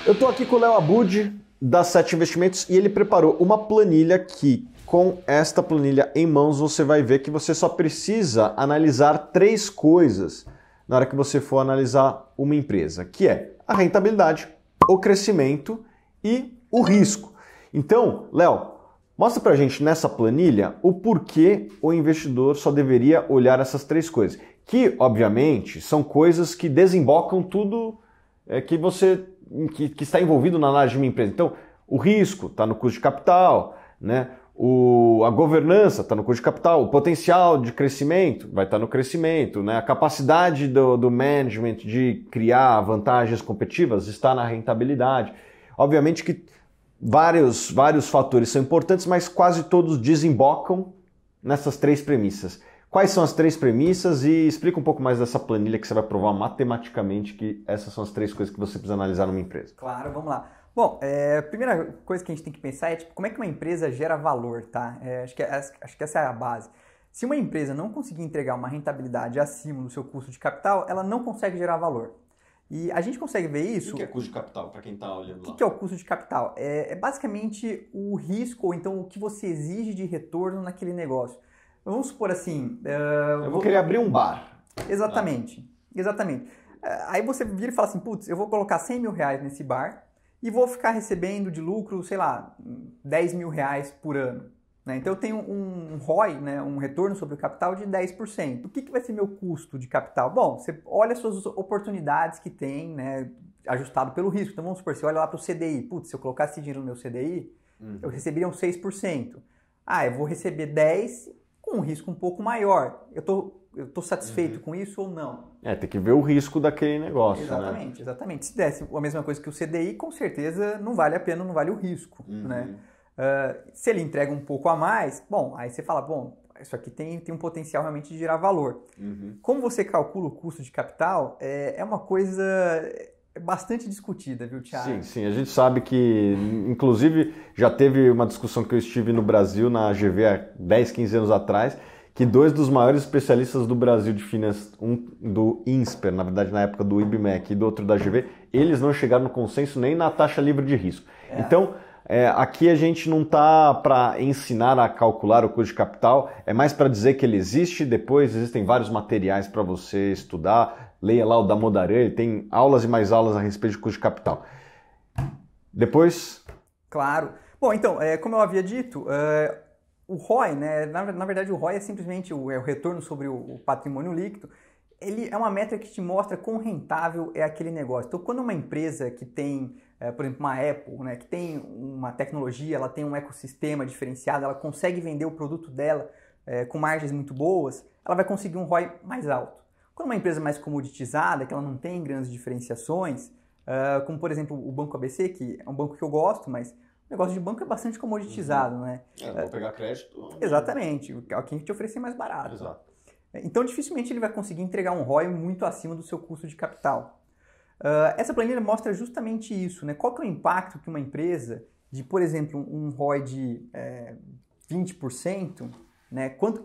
Eu estou aqui com o Léo Abud, da Sete Investimentos, e ele preparou uma planilha que, com esta planilha em mãos, você vai ver que você só precisa analisar 3 coisas na hora que você for analisar uma empresa, que é a rentabilidade, o crescimento e o risco. Então, Léo, mostra pra gente nessa planilha o porquê o investidor só deveria olhar essas 3 coisas, que, obviamente, são coisas que desembocam tudo que está envolvido na análise de uma empresa. Então, o risco está no custo de capital, né? A governança está no custo de capital, o potencial de crescimento vai estar no crescimento, né? A capacidade do management de criar vantagens competitivas está na rentabilidade. Obviamente que vários fatores são importantes, mas quase todos desembocam nessas 3 premissas. Quais são as 3 premissas e explica um pouco mais dessa planilha que você vai provar matematicamente que essas são as 3 coisas que você precisa analisar numa empresa. Claro, vamos lá. Bom, a primeira coisa que a gente tem que pensar é como é que uma empresa gera valor, tá? Acho que essa é a base. Se uma empresa não conseguir entregar uma rentabilidade acima do seu custo de capital, ela não consegue gerar valor. E a gente consegue ver isso... O que é custo de capital, para quem está olhando lá? O que é o custo de capital? É basicamente o risco, ou então o que você exige de retorno naquele negócio. Vamos supor assim... eu vou querer abrir um bar. Exatamente, exatamente. Aí você vira e fala assim, putz, eu vou colocar 100 mil reais nesse bar e vou ficar recebendo de lucro, sei lá, 10 mil reais por ano. Né? Então eu tenho um ROI, né, um retorno sobre o capital de 10%. O que vai ser meu custo de capital? Bom, você olha as suas oportunidades que tem, né, ajustado pelo risco. Então vamos supor, você olha lá para o CDI. Putz, se eu colocasse esse dinheiro no meu CDI, eu receberia uns 6%. Eu vou receber 10% com um risco um pouco maior. Eu tô satisfeito com isso ou não? Tem que ver o risco daquele negócio. Exatamente, né? Exatamente. Se desse a mesma coisa que o CDI, com certeza não vale a pena, não vale o risco. Né? Se ele entrega um pouco a mais, bom, aí você fala, bom, isso aqui tem um potencial realmente de gerar valor. Como você calcula o custo de capital, é uma coisa bastante discutida, viu, Thiago? Sim, a gente sabe que, inclusive, já teve uma discussão que eu estive no Brasil, na AGV, há 10, 15 anos atrás, que 2 dos maiores especialistas do Brasil de finanças, um do INSPER, na verdade na época do IBMEC, e do outro da AGV, eles não chegaram no consenso nem na taxa livre de risco. Então, aqui a gente não está para ensinar a calcular o custo de capital, é mais para dizer que ele existe. Depois existem vários materiais para você estudar, leia lá o da Modaran, ele tem aulas e mais aulas a respeito de custo de capital. Depois... Claro. Bom, então, como eu havia dito... O ROI, né? Na verdade, o ROI é simplesmente o retorno sobre o patrimônio líquido. Ele é uma métrica que te mostra quão rentável é aquele negócio. Então, quando uma empresa que tem, por exemplo, uma Apple, né, que tem uma tecnologia, ela tem um ecossistema diferenciado, ela consegue vender o produto dela com margens muito boas, ela vai conseguir um ROI mais alto. Quando uma empresa mais comoditizada, que ela não tem grandes diferenciações, como, por exemplo, o Banco ABC, que é um banco que eu gosto, mas... O negócio de banco é bastante comoditizado, né? Vou pegar crédito. Exatamente. Quem te oferecer mais barato. Exato. Então, dificilmente ele vai conseguir entregar um ROI muito acima do seu custo de capital. Essa planilha mostra justamente isso, né? Qual que é o impacto que uma empresa de, por exemplo, um ROI de 20%, né? Quanto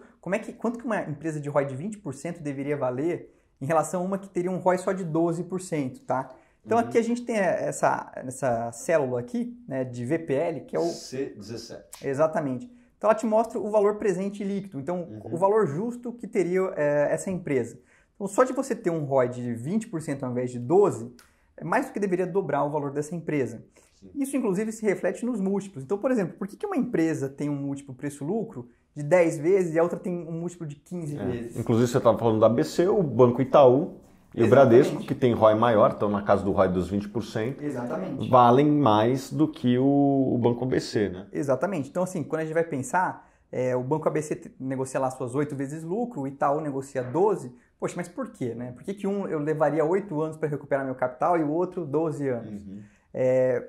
que uma empresa de ROI de 20% deveria valer em relação a uma que teria um ROI só de 12%, tá? Então aqui a gente tem essa célula aqui, né, de VPL, que é o... C17. Exatamente. Então ela te mostra o valor presente líquido, então o valor justo que teria essa empresa. Então só de você ter um ROI de 20% ao invés de 12%, é mais do que deveria dobrar o valor dessa empresa. Sim. Isso inclusive se reflete nos múltiplos. Então, por exemplo, por que uma empresa tem um múltiplo preço-lucro de 10 vezes e a outra tem um múltiplo de 15 vezes? Inclusive você estava falando da ABC, o Banco Itaú, e o Bradesco, que tem ROI maior, estão na casa do ROI dos 20%, exatamente, valem mais do que o Banco ABC, né? Exatamente. Então, assim, quando a gente vai pensar, o Banco ABC negocia lá suas 8 vezes lucro, o Itaú negocia 12, poxa, mas por quê, né? Por que um eu levaria 8 anos para recuperar meu capital e o outro 12 anos?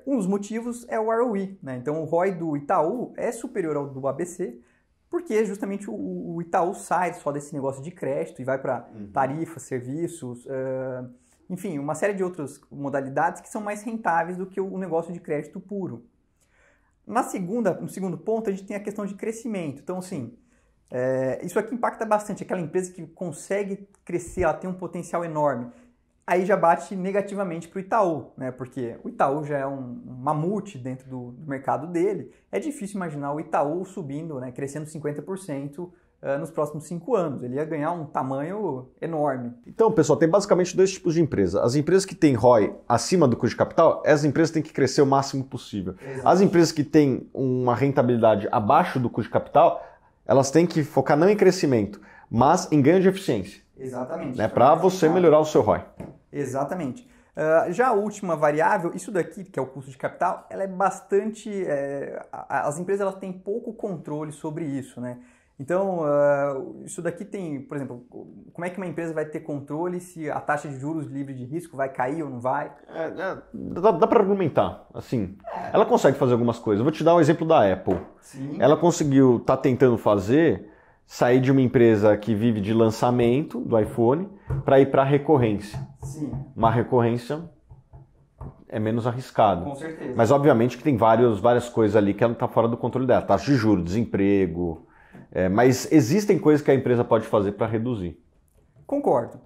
Um dos motivos é o ROE, né? Então, o ROI do Itaú é superior ao do ABC, porque justamente o Itaú sai só desse negócio de crédito e vai para tarifas, serviços, enfim, uma série de outras modalidades que são mais rentáveis do que o negócio de crédito puro. No segundo ponto, a gente tem a questão de crescimento. Então, assim, isso aqui impacta bastante. Aquela empresa que consegue crescer, ela tem um potencial enorme. aí já bate negativamente para o Itaú, né? Porque o Itaú já é um mamute dentro do mercado dele. É difícil imaginar o Itaú subindo, né, crescendo 50% nos próximos 5 anos. Ele ia ganhar um tamanho enorme. Então, pessoal, tem basicamente 2 tipos de empresa. As empresas que têm ROI acima do custo de capital, essas empresas têm que crescer o máximo possível. Exato. As empresas que têm uma rentabilidade abaixo do custo de capital, elas têm que focar não em crescimento, mas em ganho de eficiência. Exatamente. Né, para você melhorar o seu ROI. Exatamente. Já a última variável, isso daqui, que é o custo de capital, ela é bastante... as empresas elas têm pouco controle sobre isso, né? Então, isso daqui tem, por exemplo, como é que uma empresa vai ter controle se a taxa de juros livre de risco vai cair ou não vai? Dá para argumentar, assim. Ela consegue fazer algumas coisas. Eu vou te dar um exemplo da Apple. Sim. Ela conseguiu, tá tentando sair de uma empresa que vive de lançamento do iPhone para ir para recorrência. Sim. Uma recorrência é menos arriscado. Com certeza. Mas obviamente que tem várias coisas ali que ela está fora do controle dela. Taxa de juros, desemprego. Mas existem coisas que a empresa pode fazer para reduzir. Concordo.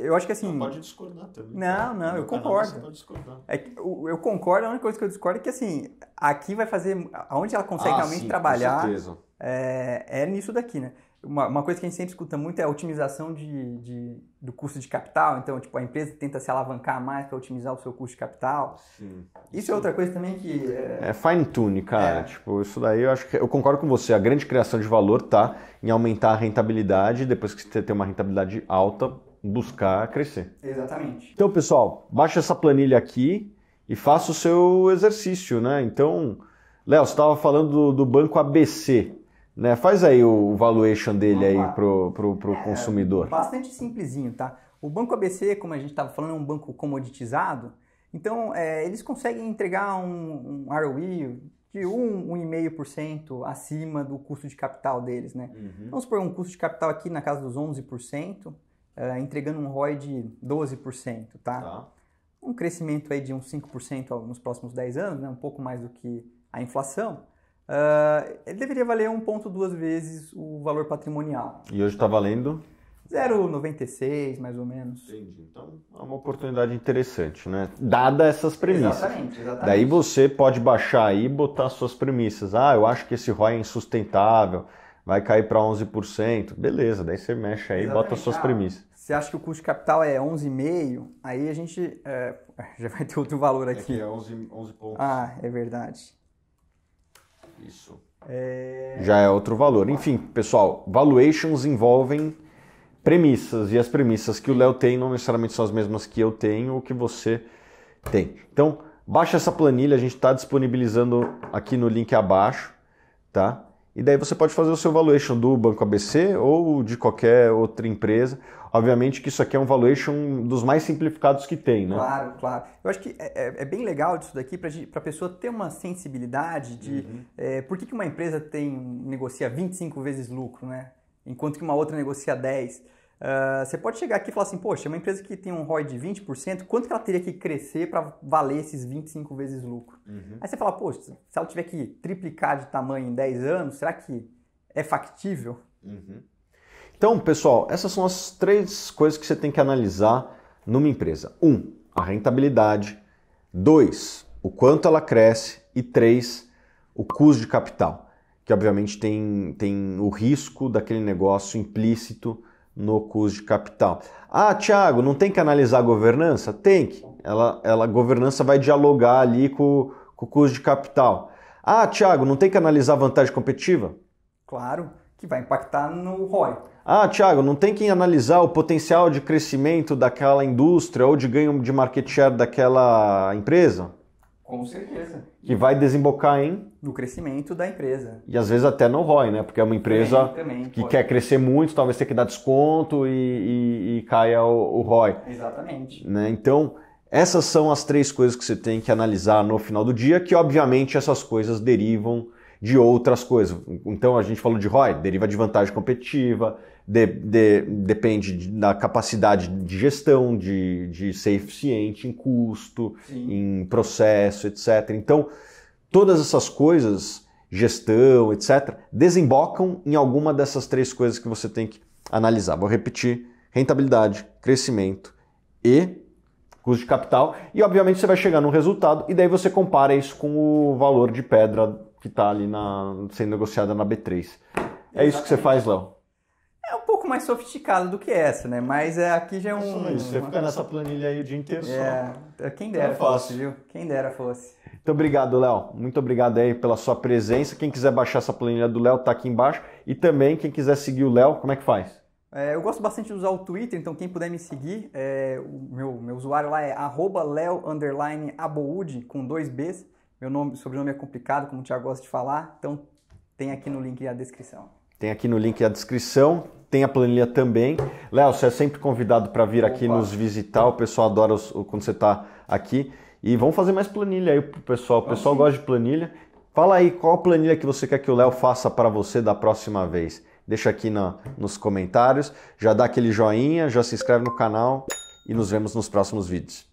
Eu acho que assim... Pode discordar também. Não, eu concordo. Pode discordar. Eu concordo, a única coisa que eu discordo é que assim, aqui vai fazer... Onde ela consegue realmente trabalhar... Com certeza. É nisso daqui, né? Uma coisa que a gente sempre escuta muito é a otimização do custo de capital. Então, tipo, a empresa tenta se alavancar mais para otimizar o seu custo de capital. Sim. Isso é outra coisa também que... É fine tune, cara. Tipo, isso daí eu acho que... Eu concordo com você. A grande criação de valor tá em aumentar a rentabilidade. Depois que você tem uma rentabilidade alta, buscar crescer. Exatamente. Então, pessoal, baixa essa planilha aqui e faça o seu exercício, né? Então, Léo, você estava falando do banco ABC. Né? Faz aí o valuation dele aí pro consumidor. Bastante simplesinho, tá? O Banco ABC, como a gente estava falando, é um banco comoditizado. Então, eles conseguem entregar um ROE de 1,5% acima do custo de capital deles, né? Uhum. Vamos supor um custo de capital aqui na casa dos 11%, entregando um ROI de 12%, tá? Um crescimento aí de uns 5% nos próximos 10 anos, né? Um pouco mais do que a inflação. Ele deveria valer 1,2 vezes o valor patrimonial. E hoje está valendo? 0,96 mais ou menos. Entendi. Então é uma oportunidade interessante, né? Dada essas premissas. Exatamente. Daí você pode baixar aí e botar suas premissas. Eu acho que esse ROI é insustentável, vai cair para 11%. Beleza, daí você mexe aí e bota suas premissas. Você acha que o custo de capital é 11,5, aí a gente já vai ter outro valor aqui. Aqui é 11 pontos. É verdade. Isso. Já é outro valor. Enfim, pessoal, valuations envolvem premissas, e as premissas que o Léo tem não necessariamente são as mesmas que eu tenho ou que você tem. Então, baixa essa planilha, a gente está disponibilizando aqui no link abaixo, tá? E daí você pode fazer o seu valuation do Banco ABC ou de qualquer outra empresa. Obviamente que isso aqui é um valuation dos mais simplificados que tem, né? Claro. Eu acho que é bem legal disso daqui para a pessoa ter uma sensibilidade de por que uma empresa negocia 25 vezes lucro, né? Enquanto que uma outra negocia 10. Você pode chegar aqui e falar assim, poxa, uma empresa que tem um ROI de 20%, quanto que ela teria que crescer para valer esses 25 vezes lucro? Aí você fala, poxa, se ela tiver que triplicar de tamanho em 10 anos, será que é factível? Então, pessoal, essas são as 3 coisas que você tem que analisar numa empresa. 1, a rentabilidade. 2, o quanto ela cresce. E 3, o custo de capital, que obviamente tem o risco daquele negócio implícito no custo de capital. Thiago, não tem que analisar a governança? Tem que. A governança vai dialogar ali com o custo de capital. Thiago, não tem que analisar a vantagem competitiva? Claro, que vai impactar no ROI. Thiago, não tem que analisar o potencial de crescimento daquela indústria ou de ganho de market share daquela empresa? Com certeza. Que vai desembocar no crescimento da empresa. E às vezes até no ROI, né? Porque é uma empresa que quer crescer muito, talvez tenha que dar desconto e caia o ROI. Exatamente. Né? Então, essas são as 3 coisas que você tem que analisar no final do dia, que obviamente essas coisas derivam de outras coisas. Então, a gente falou de ROI, deriva de vantagem competitiva, depende da capacidade de gestão, de ser eficiente em custo, em processo, etc. Então, todas essas coisas, gestão, etc., desembocam em alguma dessas 3 coisas que você tem que analisar. Vou repetir: rentabilidade, crescimento e custo de capital, e obviamente você vai chegar num resultado, e daí você compara isso com o valor de pedra que está ali sendo negociada na B3. É isso que você faz, Léo? É um pouco mais sofisticado do que essa, né? Mas aqui já é um... Você fica nessa planilha aí o dia inteiro só. Quem dera fosse, viu? Quem dera fosse. Muito obrigado, Léo. Muito obrigado aí pela sua presença. Quem quiser baixar essa planilha do Léo, tá aqui embaixo. E também, quem quiser seguir o Léo, como é que faz? Eu gosto bastante de usar o Twitter, então quem puder me seguir, o meu usuário lá é @leo_aboud, com 2 Bs. Meu sobrenome é complicado, como o Thiago gosta de falar, então tem aqui no link a descrição. Tem aqui no link a descrição, tem a planilha também. Léo, você é sempre convidado para vir aqui nos visitar, o pessoal adora quando você está aqui. E vamos fazer mais planilha aí pro pessoal. O pessoal gosta de planilha. Fala aí qual planilha que você quer que o Léo faça para você da próxima vez. Deixa aqui nos comentários, já dá aquele joinha, já se inscreve no canal e nos vemos nos próximos vídeos.